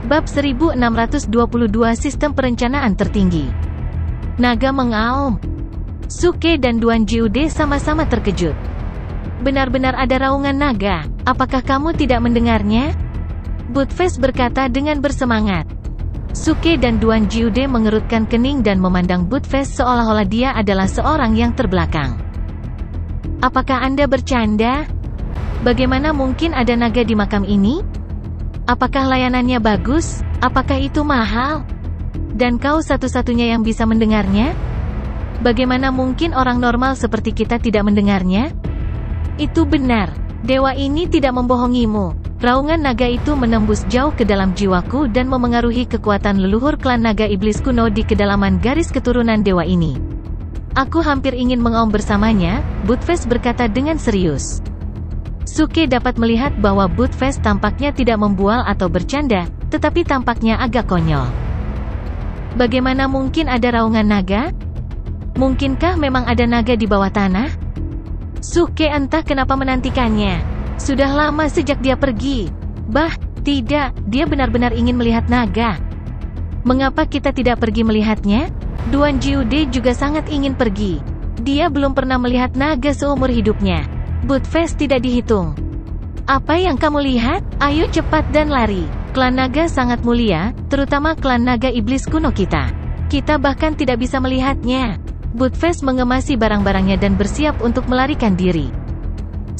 Bab 1622 Sistem Perencanaan Tertinggi. Naga mengaum. Suke dan Duan Jiude sama-sama terkejut. Benar-benar ada raungan naga, apakah kamu tidak mendengarnya? Budfest berkata dengan bersemangat. Suke dan Duan Jiude mengerutkan kening dan memandang Budfest seolah-olah dia adalah seorang yang terbelakang. Apakah Anda bercanda? Bagaimana mungkin ada naga di makam ini? Apakah layanannya bagus? Apakah itu mahal? Dan kau satu-satunya yang bisa mendengarnya? Bagaimana mungkin orang normal seperti kita tidak mendengarnya? Itu benar. Dewa ini tidak membohongimu. Raungan naga itu menembus jauh ke dalam jiwaku dan memengaruhi kekuatan leluhur klan naga iblis kuno di kedalaman garis keturunan dewa ini. Aku hampir ingin mengaum bersamanya, Budfest berkata dengan serius. Suke dapat melihat bahwa Budfest tampaknya tidak membual atau bercanda, tetapi tampaknya agak konyol. Bagaimana mungkin ada raungan naga? Mungkinkah memang ada naga di bawah tanah? Suke entah kenapa menantikannya. Sudah lama sejak dia pergi. Bah, tidak, dia benar-benar ingin melihat naga. Mengapa kita tidak pergi melihatnya? Duan Jiude juga sangat ingin pergi. Dia belum pernah melihat naga seumur hidupnya. Budfest tidak dihitung. Apa yang kamu lihat? Ayo cepat dan lari. Klan naga sangat mulia, terutama klan naga iblis kuno kita. Kita bahkan tidak bisa melihatnya. Budfest mengemasi barang-barangnya dan bersiap untuk melarikan diri.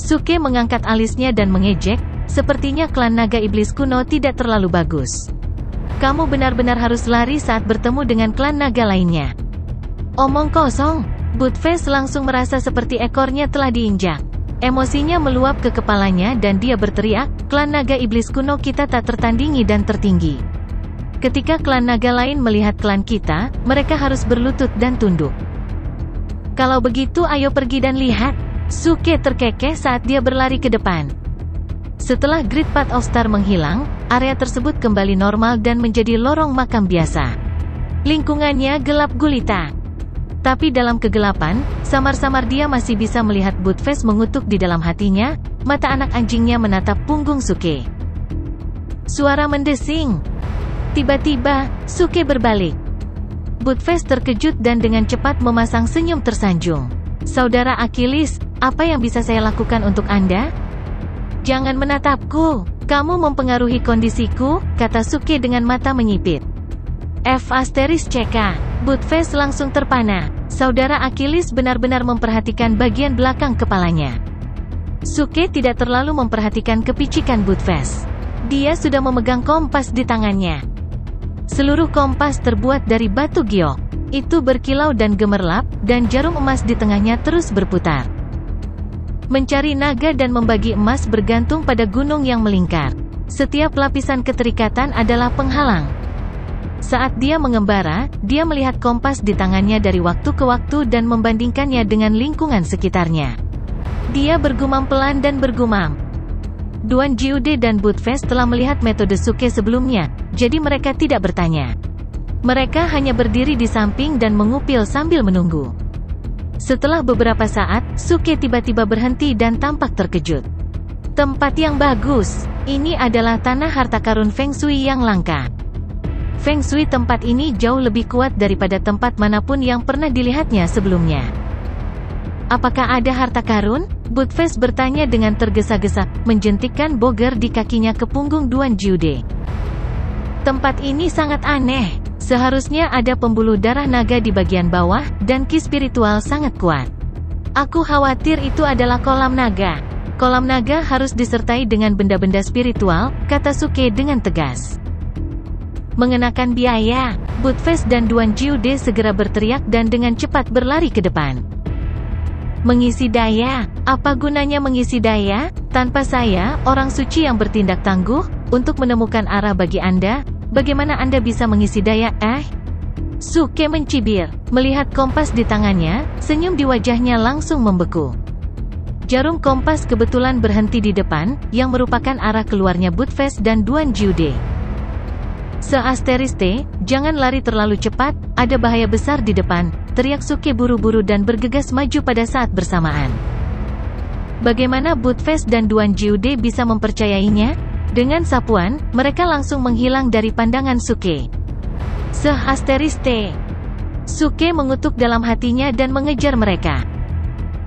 Suke mengangkat alisnya dan mengejek, sepertinya klan naga iblis kuno tidak terlalu bagus. Kamu benar-benar harus lari saat bertemu dengan klan naga lainnya. Omong kosong. Budfest langsung merasa seperti ekornya telah diinjak. Emosinya meluap ke kepalanya dan dia berteriak, klan naga iblis kuno kita tak tertandingi dan tertinggi. Ketika klan naga lain melihat klan kita, mereka harus berlutut dan tunduk. Kalau begitu ayo pergi dan lihat. Suke terkekeh saat dia berlari ke depan. Setelah Great Path of Star menghilang, area tersebut kembali normal dan menjadi lorong makam biasa. Lingkungannya gelap gulita. Tapi dalam kegelapan, samar-samar dia masih bisa melihat Budfest mengutuk di dalam hatinya, mata anak anjingnya menatap punggung Suke. Suara mendesing. Tiba-tiba, Suke berbalik. Budfest terkejut dan dengan cepat memasang senyum tersanjung. Saudara Achilles, apa yang bisa saya lakukan untuk Anda? Jangan menatapku, kamu mempengaruhi kondisiku, kata Suke dengan mata menyipit. F***CK. Budfest langsung terpana. Saudara Achilles benar-benar memperhatikan bagian belakang kepalanya. Suke tidak terlalu memperhatikan kepicikan Budfest. Dia sudah memegang kompas di tangannya. Seluruh kompas terbuat dari batu giok. Itu berkilau dan gemerlap, dan jarum emas di tengahnya terus berputar. Mencari naga dan membagi emas bergantung pada gunung yang melingkar. Setiap lapisan keterikatan adalah penghalang. Saat dia mengembara, dia melihat kompas di tangannya dari waktu ke waktu dan membandingkannya dengan lingkungan sekitarnya. Dia bergumam pelan dan bergumam. Duan Jiude dan Budfest telah melihat metode Suke sebelumnya, jadi mereka tidak bertanya. Mereka hanya berdiri di samping dan mengupil sambil menunggu. Setelah beberapa saat, Suke tiba-tiba berhenti dan tampak terkejut. Tempat yang bagus. Ini adalah tanah harta karun Feng Shui yang langka. Feng Shui tempat ini jauh lebih kuat daripada tempat manapun yang pernah dilihatnya sebelumnya. Apakah ada harta karun? Budfest bertanya dengan tergesa-gesa, menjentikkan boger di kakinya ke punggung Duan Jiude. Tempat ini sangat aneh. Seharusnya ada pembuluh darah naga di bagian bawah, dan ki spiritual sangat kuat. Aku khawatir itu adalah kolam naga. Kolam naga harus disertai dengan benda-benda spiritual, kata Suke dengan tegas. Mengenakan biaya, Budfest dan Duan Jiude segera berteriak dan dengan cepat berlari ke depan. Mengisi daya, apa gunanya mengisi daya? Tanpa saya, orang suci yang bertindak tangguh, untuk menemukan arah bagi Anda, bagaimana Anda bisa mengisi daya, Suke mencibir. Melihat kompas di tangannya, senyum di wajahnya langsung membeku. Jarum kompas kebetulan berhenti di depan, yang merupakan arah keluarnya Budfest dan Duan Jiude. Seasteriste, jangan lari terlalu cepat, ada bahaya besar di depan, teriak Suke buru-buru dan bergegas maju pada saat bersamaan. Bagaimana Budfest dan Duan Jiude bisa mempercayainya? Dengan sapuan, mereka langsung menghilang dari pandangan Suke. Sehasteriste. Suke mengutuk dalam hatinya dan mengejar mereka.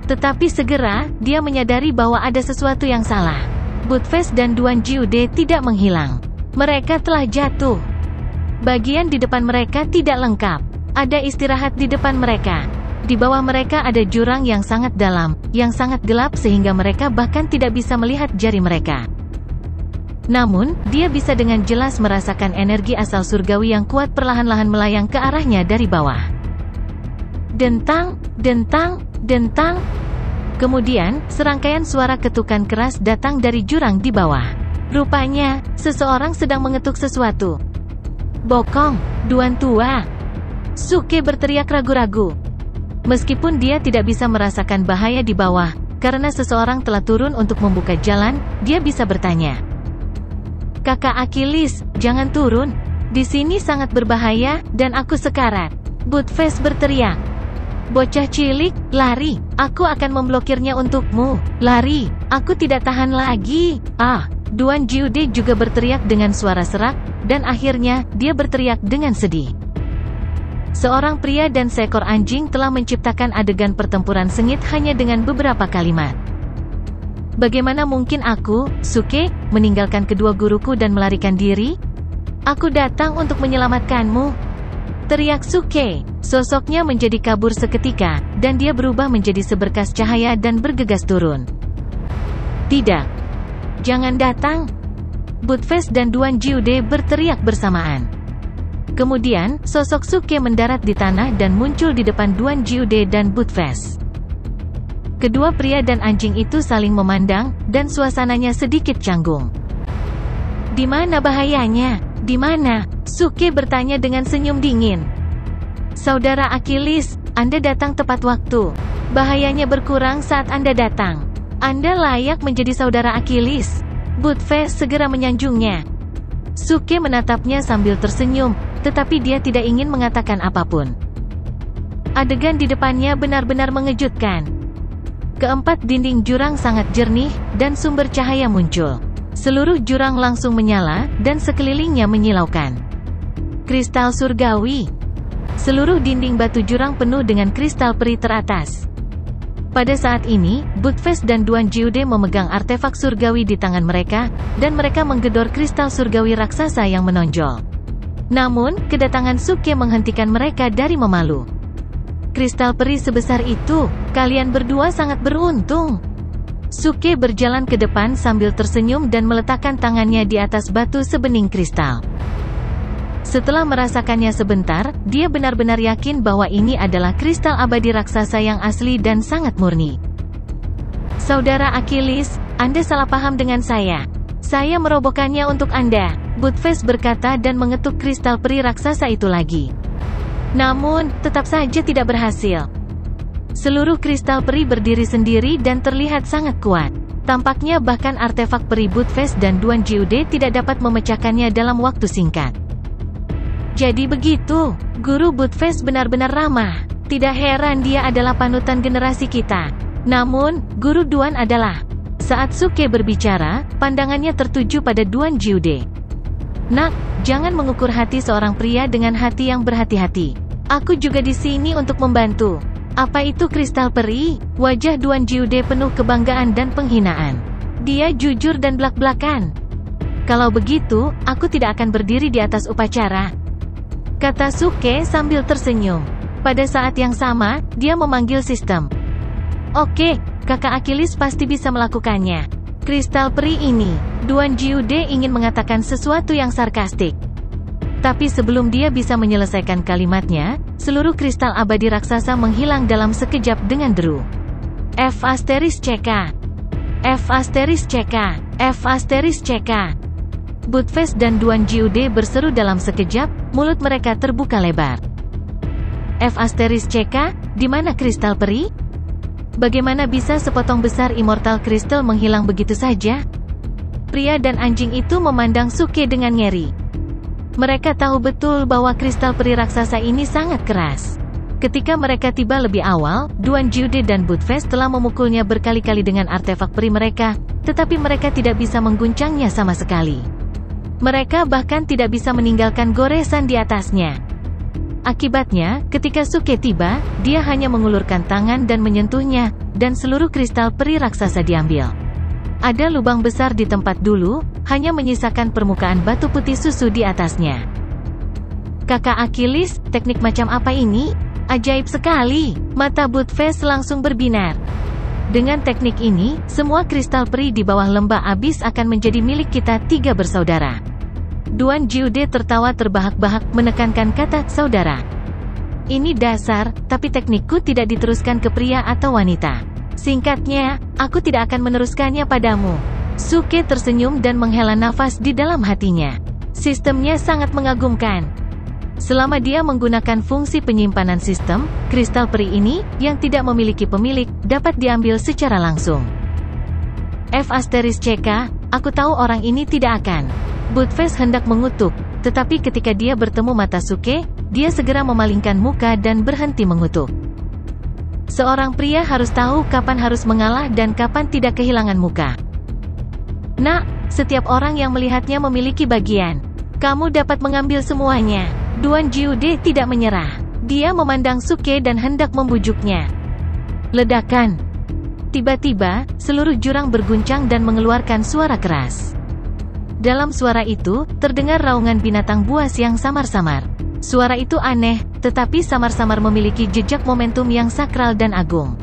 Tetapi segera, dia menyadari bahwa ada sesuatu yang salah. Buttfast dan Duan Jiude tidak menghilang. Mereka telah jatuh. Bagian di depan mereka tidak lengkap. Ada istirahat di depan mereka. Di bawah mereka ada jurang yang sangat dalam, yang sangat gelap sehingga mereka bahkan tidak bisa melihat jari mereka. Namun, dia bisa dengan jelas merasakan energi asal surgawi yang kuat perlahan-lahan melayang ke arahnya dari bawah. Dentang, dentang, dentang. Kemudian, serangkaian suara ketukan keras datang dari jurang di bawah. Rupanya, seseorang sedang mengetuk sesuatu. Bokong, Duan Tua. Suke berteriak ragu-ragu. Meskipun dia tidak bisa merasakan bahaya di bawah, karena seseorang telah turun untuk membuka jalan, dia bisa bertanya. Kakak Achilles, jangan turun. Di sini sangat berbahaya, dan aku sekarat. Buttfast berteriak. Bocah cilik, lari. Aku akan memblokirnya untukmu. Lari, aku tidak tahan lagi. Duan Jiude juga berteriak dengan suara serak, dan akhirnya, dia berteriak dengan sedih. Seorang pria dan seekor anjing telah menciptakan adegan pertempuran sengit hanya dengan beberapa kalimat. Bagaimana mungkin aku, Suke, meninggalkan kedua guruku dan melarikan diri? Aku datang untuk menyelamatkanmu. Teriak Suke. Sosoknya menjadi kabur seketika, dan dia berubah menjadi seberkas cahaya dan bergegas turun. Tidak. Jangan datang. Buttfast dan Duan Jiude berteriak bersamaan. Kemudian, sosok Suke mendarat di tanah dan muncul di depan Duan Jiude dan Buttfast. Kedua pria dan anjing itu saling memandang, dan suasananya sedikit canggung. Di mana bahayanya? Di mana? Suke bertanya dengan senyum dingin. Saudara Achilles, Anda datang tepat waktu. Bahayanya berkurang saat Anda datang. Anda layak menjadi saudara Achilles. Buttfast segera menyanjungnya. Suke menatapnya sambil tersenyum, tetapi dia tidak ingin mengatakan apapun. Adegan di depannya benar-benar mengejutkan. Keempat dinding jurang sangat jernih, dan sumber cahaya muncul. Seluruh jurang langsung menyala, dan sekelilingnya menyilaukan. Kristal surgawi. Seluruh dinding batu jurang penuh dengan kristal peri teratas. Pada saat ini, Buttfast dan Duan Jiude memegang artefak surgawi di tangan mereka, dan mereka menggedor kristal surgawi raksasa yang menonjol. Namun, kedatangan Suke menghentikan mereka dari memalu. Kristal peri sebesar itu, kalian berdua sangat beruntung. Suke berjalan ke depan sambil tersenyum dan meletakkan tangannya di atas batu sebening kristal. Setelah merasakannya sebentar, dia benar-benar yakin bahwa ini adalah kristal abadi raksasa yang asli dan sangat murni. Saudara Achilles, Anda salah paham dengan saya. Saya merobohkannya untuk Anda, Buttfast berkata dan mengetuk kristal peri raksasa itu lagi. Namun, tetap saja tidak berhasil. Seluruh kristal peri berdiri sendiri dan terlihat sangat kuat. Tampaknya bahkan artefak peri Buttfast dan Duan Jiude tidak dapat memecahkannya dalam waktu singkat. Jadi begitu, Guru Buttfast benar-benar ramah. Tidak heran dia adalah panutan generasi kita. Namun, Guru Duan adalah... Saat Suke berbicara, pandangannya tertuju pada Duan Jiude. Nak, jangan mengukur hati seorang pria dengan hati yang berhati-hati. Aku juga di sini untuk membantu. Apa itu kristal peri? Wajah Duan Jiude penuh kebanggaan dan penghinaan. Dia jujur dan belak-belakan. Kalau begitu, aku tidak akan berdiri di atas upacara, kata Suke sambil tersenyum. Pada saat yang sama, dia memanggil sistem. Oke, kakak Achilles pasti bisa melakukannya. Kristal peri ini, Duan Jiude ingin mengatakan sesuatu yang sarkastik. Tapi sebelum dia bisa menyelesaikan kalimatnya, seluruh kristal abadi raksasa menghilang dalam sekejap dengan deru. F***CK. F***CK. F***CK. Buttfast dan Duan Jiude berseru dalam sekejap, mulut mereka terbuka lebar. F***CK, di mana kristal peri? Bagaimana bisa sepotong besar immortal crystal menghilang begitu saja? Pria dan anjing itu memandang Suke dengan ngeri. Mereka tahu betul bahwa kristal peri raksasa ini sangat keras. Ketika mereka tiba lebih awal, Duan Jiude dan Budfest telah memukulnya berkali-kali dengan artefak peri mereka, tetapi mereka tidak bisa mengguncangnya sama sekali. Mereka bahkan tidak bisa meninggalkan goresan di atasnya. Akibatnya, ketika Suke tiba, dia hanya mengulurkan tangan dan menyentuhnya, dan seluruh kristal peri raksasa diambil. Ada lubang besar di tempat dulu, hanya menyisakan permukaan batu putih susu di atasnya. Kakak Achilles, teknik macam apa ini? Ajaib sekali. Mata Budfest langsung berbinar. Dengan teknik ini, semua kristal peri di bawah lembah abis akan menjadi milik kita 3 bersaudara. Duan Jiude tertawa terbahak-bahak menekankan kata saudara. Ini dasar, tapi teknikku tidak diteruskan ke pria atau wanita. Singkatnya, aku tidak akan meneruskannya padamu. Suke tersenyum dan menghela nafas di dalam hatinya. Sistemnya sangat mengagumkan. Selama dia menggunakan fungsi penyimpanan sistem, kristal peri ini, yang tidak memiliki pemilik, dapat diambil secara langsung. F***CK, aku tahu orang ini tidak akan. Budfest hendak mengutuk, tetapi ketika dia bertemu mata Suke, dia segera memalingkan muka dan berhenti mengutuk. Seorang pria harus tahu kapan harus mengalah dan kapan tidak kehilangan muka. Nak, setiap orang yang melihatnya memiliki bagian. Kamu dapat mengambil semuanya. Duan Jiude tidak menyerah. Dia memandang Suke dan hendak membujuknya. Ledakan. Tiba-tiba, seluruh jurang berguncang dan mengeluarkan suara keras. Dalam suara itu, terdengar raungan binatang buas yang samar-samar. Suara itu aneh, tetapi samar-samar memiliki jejak momentum yang sakral dan agung.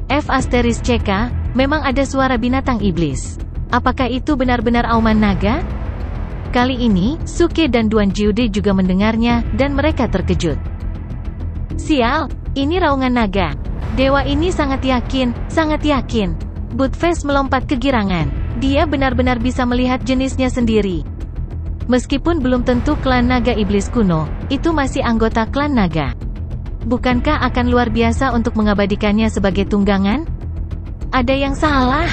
F***CK, memang ada suara binatang iblis. Apakah itu benar-benar auman naga? Kali ini, Suke dan Duan Jiude juga mendengarnya, dan mereka terkejut. Sial, ini raungan naga. Dewa ini sangat yakin, sangat yakin. Budfest melompat kegirangan. Dia benar-benar bisa melihat jenisnya sendiri. Meskipun belum tentu klan naga iblis kuno, itu masih anggota klan naga. Bukankah akan luar biasa untuk mengabadikannya sebagai tunggangan? Ada yang salah.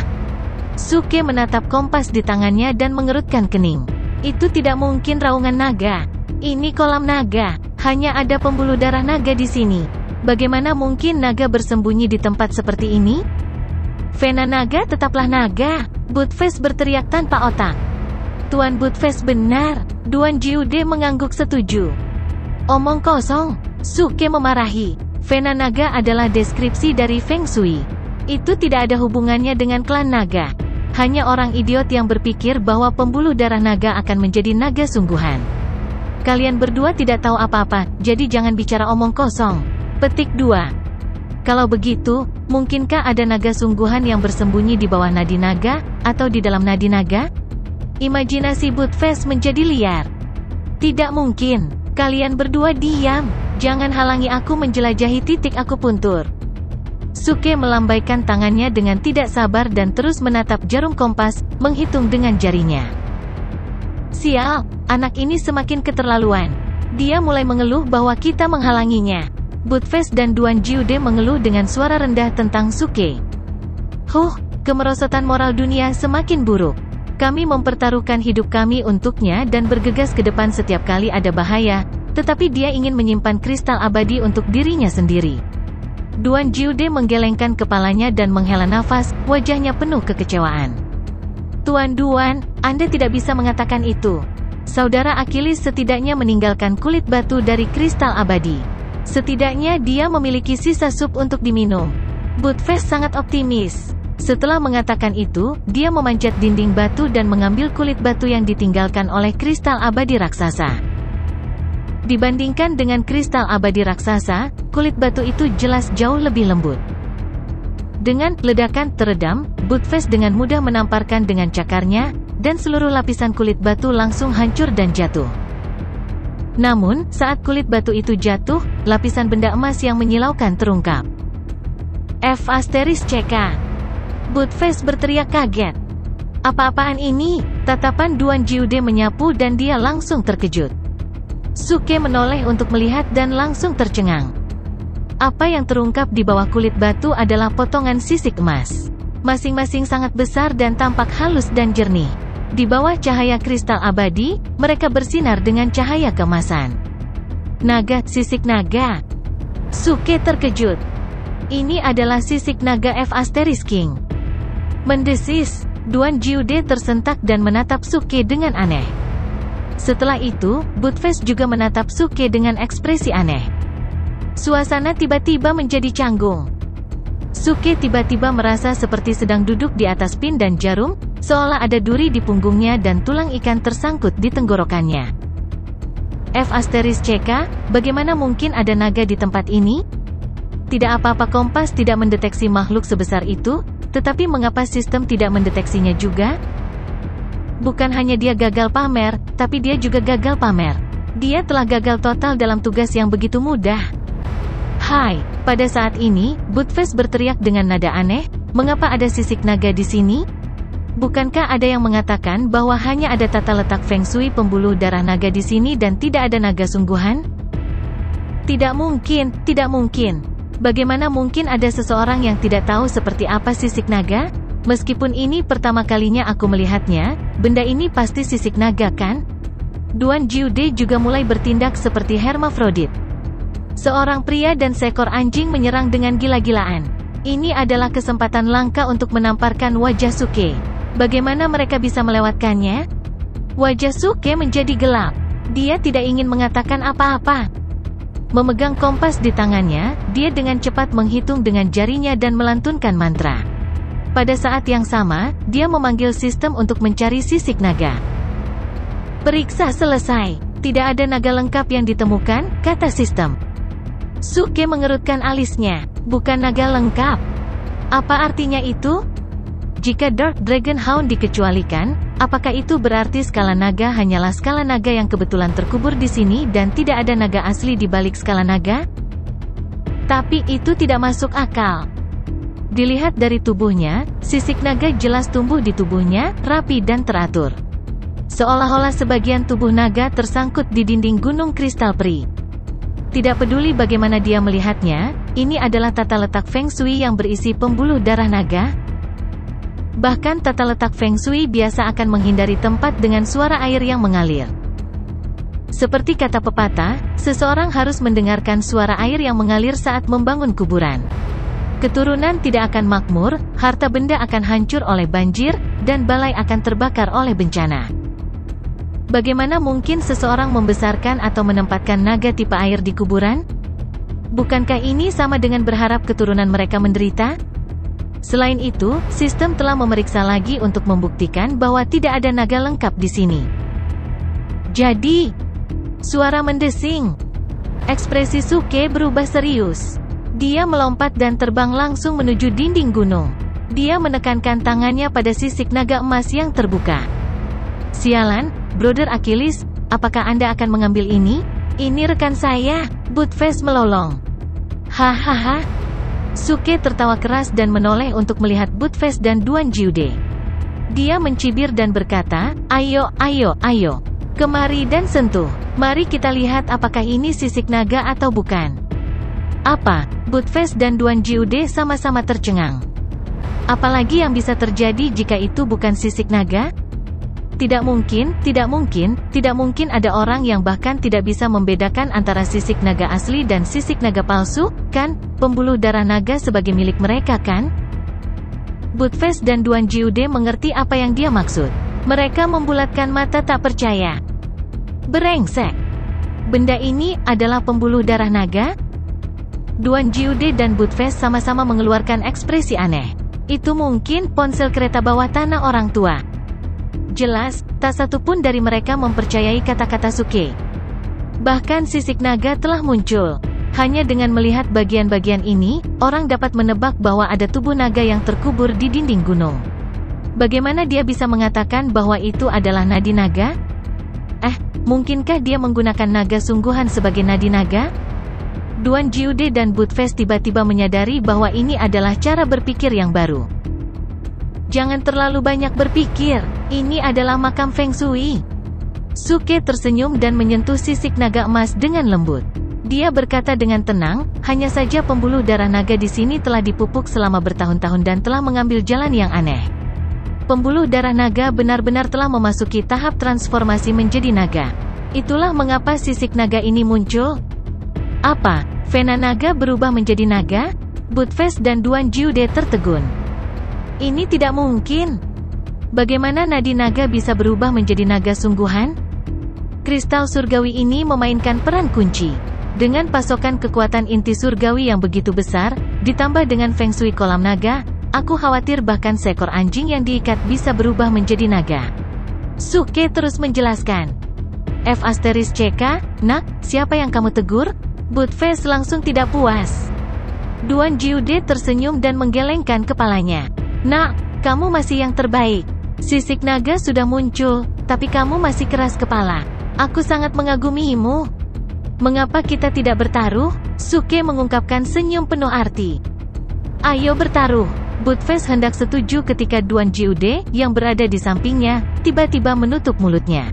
Suke menatap kompas di tangannya dan mengerutkan kening. Itu tidak mungkin raungan naga. Ini kolam naga. Hanya ada pembuluh darah naga di sini. Bagaimana mungkin naga bersembunyi di tempat seperti ini? Vena naga tetaplah naga. Budfest berteriak tanpa otak. Tuan Budfest benar. Duan Jiude mengangguk setuju. Omong kosong. Suke memarahi. Vena naga adalah deskripsi dari Feng Shui. Itu tidak ada hubungannya dengan klan naga. Hanya orang idiot yang berpikir bahwa pembuluh darah naga akan menjadi naga sungguhan. Kalian berdua tidak tahu apa-apa, jadi jangan bicara omong kosong. Petik 2. Kalau begitu, mungkinkah ada naga sungguhan yang bersembunyi di bawah nadi naga, atau di dalam nadi naga? Imajinasi Budfest menjadi liar. Tidak mungkin. Kalian berdua diam. Jangan halangi aku menjelajahi titik akupuntur. Suke melambaikan tangannya dengan tidak sabar dan terus menatap jarum kompas, menghitung dengan jarinya. Sial, anak ini semakin keterlaluan. Dia mulai mengeluh bahwa kita menghalanginya. Budfest dan Duan Jiude mengeluh dengan suara rendah tentang Suke. Kemerosotan moral dunia semakin buruk. Kami mempertaruhkan hidup kami untuknya dan bergegas ke depan setiap kali ada bahaya, tetapi dia ingin menyimpan kristal abadi untuk dirinya sendiri. Duan Jiude menggelengkan kepalanya dan menghela nafas, wajahnya penuh kekecewaan. Tuan Duan, Anda tidak bisa mengatakan itu. Saudara Achilles setidaknya meninggalkan kulit batu dari kristal abadi. Setidaknya dia memiliki sisa sup untuk diminum. Budfest sangat optimis. Setelah mengatakan itu, dia memanjat dinding batu dan mengambil kulit batu yang ditinggalkan oleh kristal abadi raksasa. Dibandingkan dengan kristal abadi raksasa, kulit batu itu jelas jauh lebih lembut. Dengan ledakan teredam, Budfest dengan mudah menamparkan dengan cakarnya, dan seluruh lapisan kulit batu langsung hancur dan jatuh. Namun, saat kulit batu itu jatuh, lapisan benda emas yang menyilaukan terungkap. F***CK. Budfest berteriak kaget. Apa-apaan ini? Tatapan Duan Jiude menyapu dan dia langsung terkejut. Suke menoleh untuk melihat dan langsung tercengang. Apa yang terungkap di bawah kulit batu adalah potongan sisik emas. Masing-masing sangat besar dan tampak halus dan jernih. Di bawah cahaya kristal abadi, mereka bersinar dengan cahaya keemasan. Naga, sisik naga. Suke terkejut. Ini adalah sisik naga F Asterisk King. Mendesis, Duan Jiude tersentak dan menatap Suke dengan aneh. Setelah itu, Buttface juga menatap Suke dengan ekspresi aneh. Suasana tiba-tiba menjadi canggung. Suke tiba-tiba merasa seperti sedang duduk di atas pin dan jarum, seolah ada duri di punggungnya dan tulang ikan tersangkut di tenggorokannya. F Asterisk CK, bagaimana mungkin ada naga di tempat ini? Tidak apa-apa, Kompas tidak mendeteksi makhluk sebesar itu, tetapi mengapa sistem tidak mendeteksinya juga? Bukan hanya dia gagal pamer, tapi dia juga gagal pamer. Dia telah gagal total dalam tugas yang begitu mudah. Hai, pada saat ini, Buttface berteriak dengan nada aneh, mengapa ada sisik naga di sini? Bukankah ada yang mengatakan bahwa hanya ada tata letak Feng Shui pembuluh darah naga di sini dan tidak ada naga sungguhan? Tidak mungkin, tidak mungkin. Bagaimana mungkin ada seseorang yang tidak tahu seperti apa sisik naga? Meskipun ini pertama kalinya aku melihatnya, benda ini pasti sisik naga kan? Duan Jiude juga mulai bertindak seperti hermafrodit. Seorang pria dan seekor anjing menyerang dengan gila-gilaan. Ini adalah kesempatan langka untuk menamparkan wajah Suke. Bagaimana mereka bisa melewatkannya? Wajah Suke menjadi gelap. Dia tidak ingin mengatakan apa-apa. Memegang kompas di tangannya, dia dengan cepat menghitung dengan jarinya dan melantunkan mantra. Pada saat yang sama, dia memanggil sistem untuk mencari sisik naga. Periksa selesai. Tidak ada naga lengkap yang ditemukan, kata sistem. Suke mengerutkan alisnya. Bukan naga lengkap. Apa artinya itu? Jika Dark Dragon Hound dikecualikan, apakah itu berarti skala naga hanyalah skala naga yang kebetulan terkubur di sini dan tidak ada naga asli di balik skala naga? Tapi itu tidak masuk akal. Dilihat dari tubuhnya, sisik naga jelas tumbuh di tubuhnya, rapi dan teratur. Seolah-olah sebagian tubuh naga tersangkut di dinding gunung kristal peri. Tidak peduli bagaimana dia melihatnya, ini adalah tata letak Feng Shui yang berisi pembuluh darah naga. Bahkan tata letak Feng Shui biasa akan menghindari tempat dengan suara air yang mengalir. Seperti kata pepatah, seseorang harus mendengarkan suara air yang mengalir saat membangun kuburan. Keturunan tidak akan makmur, harta benda akan hancur oleh banjir, dan balai akan terbakar oleh bencana. Bagaimana mungkin seseorang membesarkan atau menempatkan naga tipe air di kuburan? Bukankah ini sama dengan berharap keturunan mereka menderita? Selain itu, sistem telah memeriksa lagi untuk membuktikan bahwa tidak ada naga lengkap di sini. Jadi, suara mendesing. Ekspresi Suke berubah serius. Dia melompat dan terbang langsung menuju dinding gunung. Dia menekankan tangannya pada sisik naga emas yang terbuka. Sialan, Brother Achilles, apakah Anda akan mengambil ini? Ini rekan saya, Buttface melolong. Hahaha. Suke tertawa keras dan menoleh untuk melihat Buttface dan Duan Jiude. Dia mencibir dan berkata, ayo, ayo, ayo. Kemari dan sentuh. Mari kita lihat apakah ini sisik naga atau bukan. Apa? Buttface dan Duan Jiude sama-sama tercengang. Apalagi yang bisa terjadi jika itu bukan sisik naga? Tidak mungkin, tidak mungkin, tidak mungkin ada orang yang bahkan tidak bisa membedakan antara sisik naga asli dan sisik naga palsu, kan? Pembuluh darah naga sebagai milik mereka kan? Buttface dan Duan Jiude mengerti apa yang dia maksud. Mereka membulatkan mata tak percaya. Brengsek. Benda ini adalah pembuluh darah naga? Duan Jiude dan Buttface sama-sama mengeluarkan ekspresi aneh. Itu mungkin ponsel kereta bawah tanah orang tua. Jelas, tak satu pun dari mereka mempercayai kata-kata Suke. Bahkan sisik naga telah muncul. Hanya dengan melihat bagian-bagian ini, orang dapat menebak bahwa ada tubuh naga yang terkubur di dinding gunung. Bagaimana dia bisa mengatakan bahwa itu adalah nadi naga? Mungkinkah dia menggunakan naga sungguhan sebagai nadi naga? Duan Jiude dan Buttface tiba-tiba menyadari bahwa ini adalah cara berpikir yang baru. Jangan terlalu banyak berpikir, ini adalah makam Feng Shui. Suke tersenyum dan menyentuh sisik naga emas dengan lembut. Dia berkata dengan tenang, hanya saja pembuluh darah naga di sini telah dipupuk selama bertahun-tahun dan telah mengambil jalan yang aneh. Pembuluh darah naga benar-benar telah memasuki tahap transformasi menjadi naga. Itulah mengapa sisik naga ini muncul. Apa? Vena naga berubah menjadi naga? Buttfast dan Duan Jiude tertegun. Ini tidak mungkin. Bagaimana nadi naga bisa berubah menjadi naga sungguhan? Kristal surgawi ini memainkan peran kunci. Dengan pasokan kekuatan inti surgawi yang begitu besar, ditambah dengan feng shui kolam naga, aku khawatir bahkan seekor anjing yang diikat bisa berubah menjadi naga. Suke terus menjelaskan. F***CK, nak, siapa yang kamu tegur? Buttfast langsung tidak puas. Duan Jiude tersenyum dan menggelengkan kepalanya. Nak, kamu masih yang terbaik. Sisik naga sudah muncul, tapi kamu masih keras kepala. Aku sangat mengagumimu. Mengapa kita tidak bertaruh? Suke mengungkapkan senyum penuh arti. Ayo bertaruh. Buttfast hendak setuju ketika Duan Jiude, yang berada di sampingnya, tiba-tiba menutup mulutnya.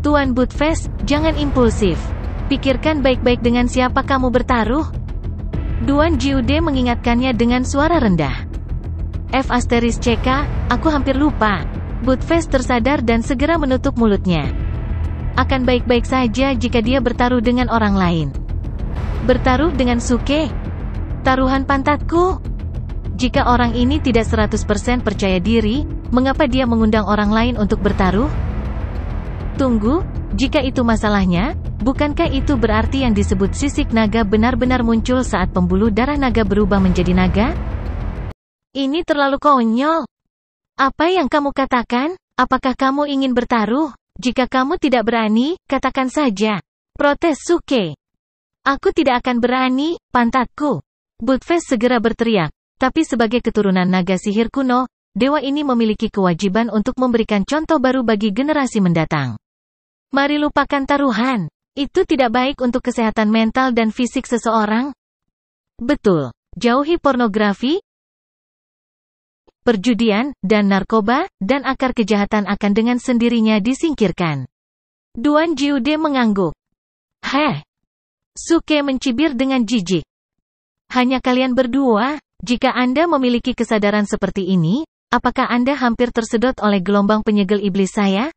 Tuan Buttfast, jangan impulsif. Pikirkan baik-baik dengan siapa kamu bertaruh. Duan Jiude mengingatkannya dengan suara rendah. F***CK, aku hampir lupa. Buttfast tersadar dan segera menutup mulutnya. Akan baik-baik saja jika dia bertaruh dengan orang lain. Bertaruh dengan Suke? Taruhan pantatku? Jika orang ini tidak 100% percaya diri, mengapa dia mengundang orang lain untuk bertaruh? Tunggu, jika itu masalahnya, bukankah itu berarti yang disebut sisik naga benar-benar muncul saat pembuluh darah naga berubah menjadi naga? Ini terlalu konyol. Apa yang kamu katakan? Apakah kamu ingin bertaruh? Jika kamu tidak berani, katakan saja. Protes Suke. Aku tidak akan berani, pantatku. Buttfast segera berteriak. Tapi sebagai keturunan naga sihir kuno, dewa ini memiliki kewajiban untuk memberikan contoh baru bagi generasi mendatang. Mari lupakan taruhan. Itu tidak baik untuk kesehatan mental dan fisik seseorang. Betul. Jauhi pornografi, perjudian, dan narkoba, dan akar kejahatan akan dengan sendirinya disingkirkan. Duan Jiude mengangguk. Heh. Suke mencibir dengan jijik. Hanya kalian berdua? Jika Anda memiliki kesadaran seperti ini, apakah Anda hampir tersedot oleh gelombang penyegel iblis saya?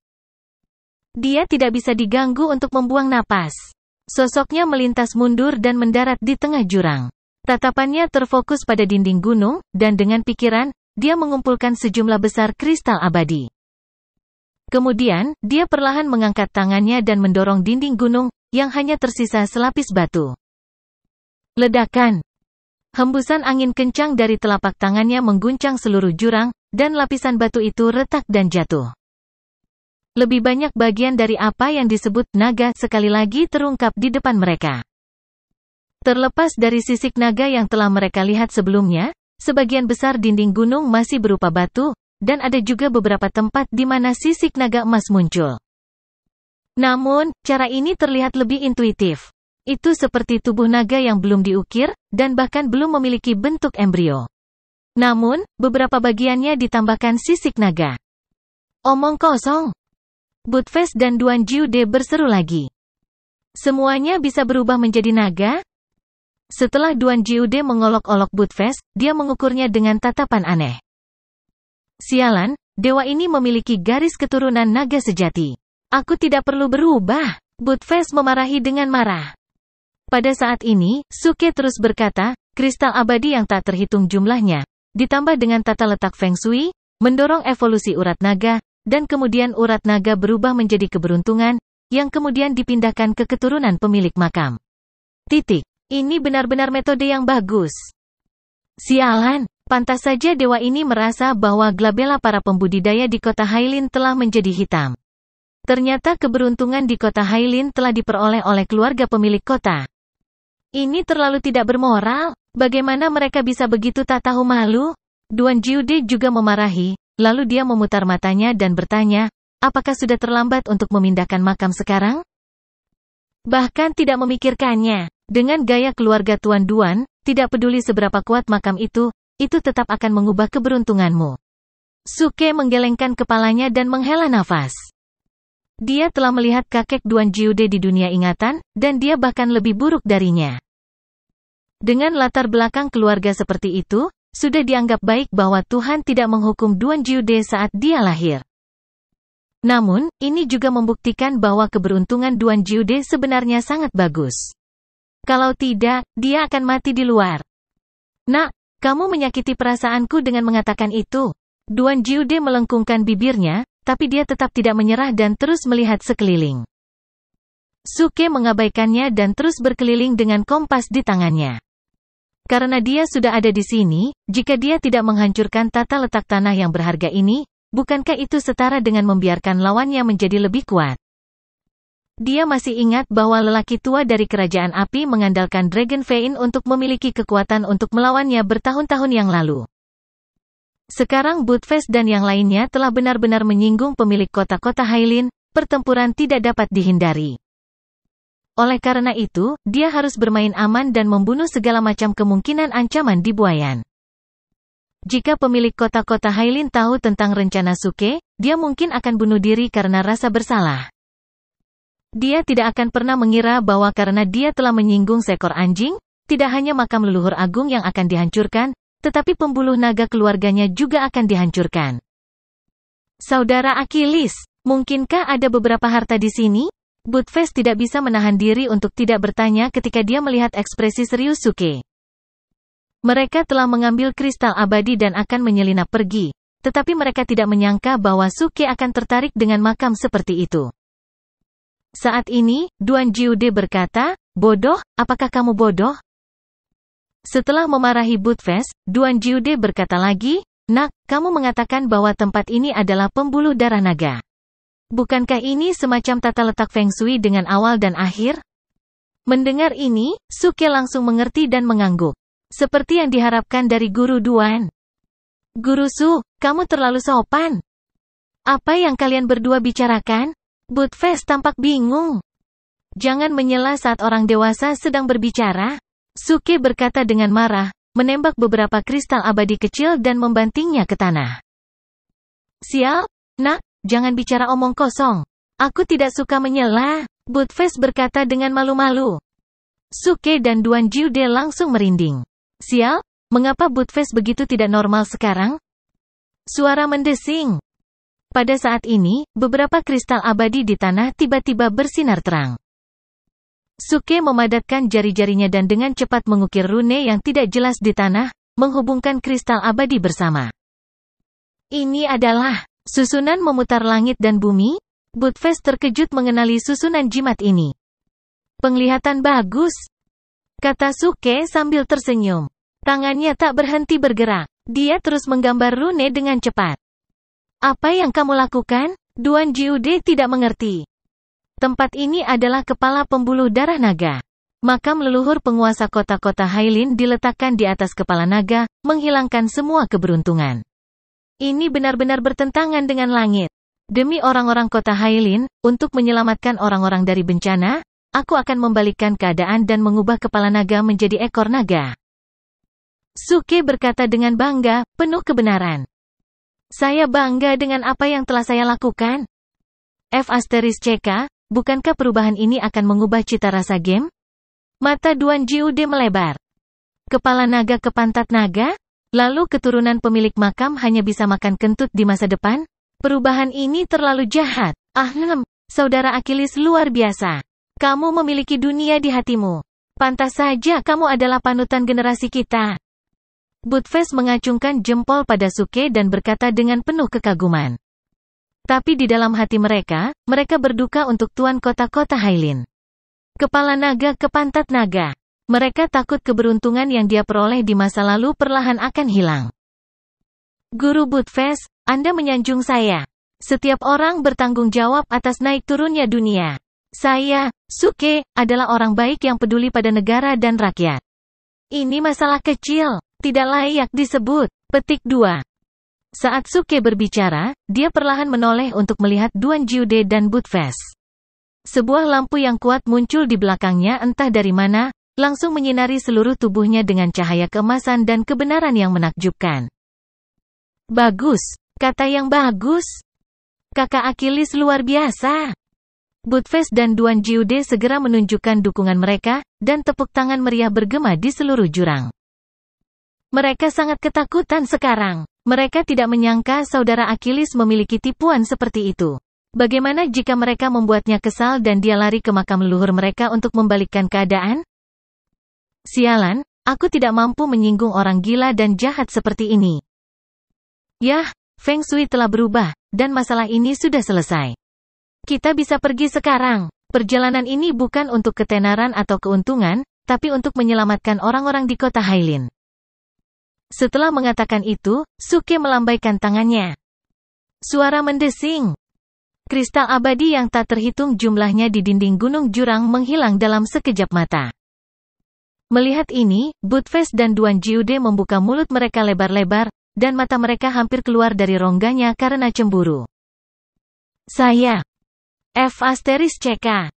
Dia tidak bisa diganggu untuk membuang napas. Sosoknya melintas mundur dan mendarat di tengah jurang. Tatapannya terfokus pada dinding gunung, dan dengan pikiran, dia mengumpulkan sejumlah besar kristal abadi. Kemudian, dia perlahan mengangkat tangannya dan mendorong dinding gunung, yang hanya tersisa selapis batu. Ledakan. Hembusan angin kencang dari telapak tangannya mengguncang seluruh jurang, dan lapisan batu itu retak dan jatuh. Lebih banyak bagian dari apa yang disebut naga sekali lagi terungkap di depan mereka. Terlepas dari sisik naga yang telah mereka lihat sebelumnya, sebagian besar dinding gunung masih berupa batu, dan ada juga beberapa tempat di mana sisik naga emas muncul. Namun, cara ini terlihat lebih intuitif. Itu seperti tubuh naga yang belum diukir, dan bahkan belum memiliki bentuk embrio. Namun, beberapa bagiannya ditambahkan sisik naga. Omong kosong. Buttfast dan Duan Jiude berseru lagi. Semuanya bisa berubah menjadi naga? Setelah Duan Jiude mengolok-olok Buttfast, dia mengukurnya dengan tatapan aneh. Sialan, dewa ini memiliki garis keturunan naga sejati. Aku tidak perlu berubah. Buttfast memarahi dengan marah. Pada saat ini, Suke terus berkata, kristal abadi yang tak terhitung jumlahnya, ditambah dengan tata letak feng shui, mendorong evolusi urat naga, dan kemudian urat naga berubah menjadi keberuntungan, yang kemudian dipindahkan ke keturunan pemilik makam. Titik. Ini benar-benar metode yang bagus. Sialan, pantas saja dewa ini merasa bahwa glabella para pembudidaya di kota Hailin telah menjadi hitam. Ternyata keberuntungan di kota Hailin telah diperoleh oleh keluarga pemilik kota. Ini terlalu tidak bermoral. Bagaimana mereka bisa begitu tak tahu malu? Duan Jiude juga memarahi. Lalu dia memutar matanya dan bertanya, apakah sudah terlambat untuk memindahkan makam sekarang? Bahkan tidak memikirkannya. Dengan gaya keluarga Tuan Duan, tidak peduli seberapa kuat makam itu tetap akan mengubah keberuntunganmu. Suke menggelengkan kepalanya dan menghela nafas. Dia telah melihat kakek Duan Jiude di dunia ingatan, dan dia bahkan lebih buruk darinya. Dengan latar belakang keluarga seperti itu, sudah dianggap baik bahwa Tuhan tidak menghukum Duan Jiude saat dia lahir. Namun, ini juga membuktikan bahwa keberuntungan Duan Jiude sebenarnya sangat bagus. Kalau tidak, dia akan mati di luar. Nak, kamu menyakiti perasaanku dengan mengatakan itu. Duan Jiude melengkungkan bibirnya, tapi dia tetap tidak menyerah dan terus melihat sekeliling. Suke mengabaikannya dan terus berkeliling dengan kompas di tangannya. Karena dia sudah ada di sini, jika dia tidak menghancurkan tata letak tanah yang berharga ini, bukankah itu setara dengan membiarkan lawannya menjadi lebih kuat? Dia masih ingat bahwa lelaki tua dari kerajaan api mengandalkan Dragon Vein untuk memiliki kekuatan untuk melawannya bertahun-tahun yang lalu. Sekarang Budfest dan yang lainnya telah benar-benar menyinggung pemilik kota-kota Hailin, pertempuran tidak dapat dihindari. Oleh karena itu, dia harus bermain aman dan membunuh segala macam kemungkinan ancaman di buayan. Jika pemilik kota-kota Hailin tahu tentang rencana Suke, dia mungkin akan bunuh diri karena rasa bersalah. Dia tidak akan pernah mengira bahwa karena dia telah menyinggung seekor anjing, tidak hanya makam leluhur agung yang akan dihancurkan, tetapi pembuluh naga keluarganya juga akan dihancurkan. Saudara Achilles, mungkinkah ada beberapa harta di sini? Budfest tidak bisa menahan diri untuk tidak bertanya ketika dia melihat ekspresi serius Suke. Mereka telah mengambil kristal abadi dan akan menyelinap pergi, tetapi mereka tidak menyangka bahwa Suke akan tertarik dengan makam seperti itu. Saat ini, Duan Jiude berkata, "Bodoh, apakah kamu bodoh?" Setelah memarahi Budfest, Duan Jiude berkata lagi, "Nak, kamu mengatakan bahwa tempat ini adalah pembuluh darah naga. Bukankah ini semacam tata letak Feng Shui dengan awal dan akhir?" Mendengar ini, Suke langsung mengerti dan mengangguk. Seperti yang diharapkan dari Guru Duan. "Guru Su, kamu terlalu sopan. Apa yang kalian berdua bicarakan?" Budfest tampak bingung. "Jangan menyela saat orang dewasa sedang berbicara," Suke berkata dengan marah, menembak beberapa kristal abadi kecil dan membantingnya ke tanah. "Sial, nak, jangan bicara omong kosong. Aku tidak suka menyela," Budfest berkata dengan malu-malu. Suke dan Duan Jiude langsung merinding. "Sial, mengapa Budfest begitu tidak normal sekarang?" Suara mendesing. Pada saat ini, beberapa kristal abadi di tanah tiba-tiba bersinar terang. Suke memadatkan jari-jarinya dan dengan cepat mengukir rune yang tidak jelas di tanah, menghubungkan kristal abadi bersama. "Ini adalah susunan memutar langit dan bumi?" Budfest terkejut mengenali susunan jimat ini. "Penglihatan bagus," kata Suke sambil tersenyum. Tangannya tak berhenti bergerak. Dia terus menggambar rune dengan cepat. "Apa yang kamu lakukan?" Duan Jiude tidak mengerti. Tempat ini adalah kepala pembuluh darah naga. Makam leluhur penguasa kota-kota Hailin diletakkan di atas kepala naga, menghilangkan semua keberuntungan. Ini benar-benar bertentangan dengan langit. Demi orang-orang kota Hailin, untuk menyelamatkan orang-orang dari bencana, aku akan membalikkan keadaan dan mengubah kepala naga menjadi ekor naga. Suke berkata dengan bangga, penuh kebenaran. "Saya bangga dengan apa yang telah saya lakukan." *CK, bukankah perubahan ini akan mengubah cita rasa game? Mata Duan Jiude melebar. Kepala naga ke pantat naga? Lalu keturunan pemilik makam hanya bisa makan kentut di masa depan? Perubahan ini terlalu jahat. Saudara Achilles luar biasa. Kamu memiliki dunia di hatimu. Pantas saja kamu adalah panutan generasi kita. Budfest mengacungkan jempol pada Suke dan berkata dengan penuh kekaguman. Tapi di dalam hati mereka berduka untuk tuan kota-kota Hailin. Kepala naga ke pantat naga. Mereka takut keberuntungan yang dia peroleh di masa lalu perlahan akan hilang. "Guru Budfest, Anda menyanjung saya. Setiap orang bertanggung jawab atas naik turunnya dunia. Saya, Suke, adalah orang baik yang peduli pada negara dan rakyat. Ini masalah kecil, tidak layak disebut." Petik 2. Saat Suke berbicara, dia perlahan menoleh untuk melihat Duan Jiude dan Budfest. Sebuah lampu yang kuat muncul di belakangnya entah dari mana, langsung menyinari seluruh tubuhnya dengan cahaya keemasan dan kebenaran yang menakjubkan. "Bagus, kata yang bagus. Kakak Achilles luar biasa." Budfest dan Duan Jiude segera menunjukkan dukungan mereka, dan tepuk tangan meriah bergema di seluruh jurang. Mereka sangat ketakutan sekarang. Mereka tidak menyangka saudara Achilles memiliki tipuan seperti itu. Bagaimana jika mereka membuatnya kesal dan dia lari ke makam leluhur mereka untuk membalikkan keadaan? Sialan, aku tidak mampu menyinggung orang gila dan jahat seperti ini. Yah, Feng Shui telah berubah, dan masalah ini sudah selesai. Kita bisa pergi sekarang. Perjalanan ini bukan untuk ketenaran atau keuntungan, tapi untuk menyelamatkan orang-orang di kota Hailin. Setelah mengatakan itu, Suke melambaikan tangannya. Suara mendesing. Kristal abadi yang tak terhitung jumlahnya di dinding gunung jurang menghilang dalam sekejap mata. Melihat ini, Budfest dan Duan Jiude membuka mulut mereka lebar-lebar, dan mata mereka hampir keluar dari rongganya karena cemburu. Saya. F***CK.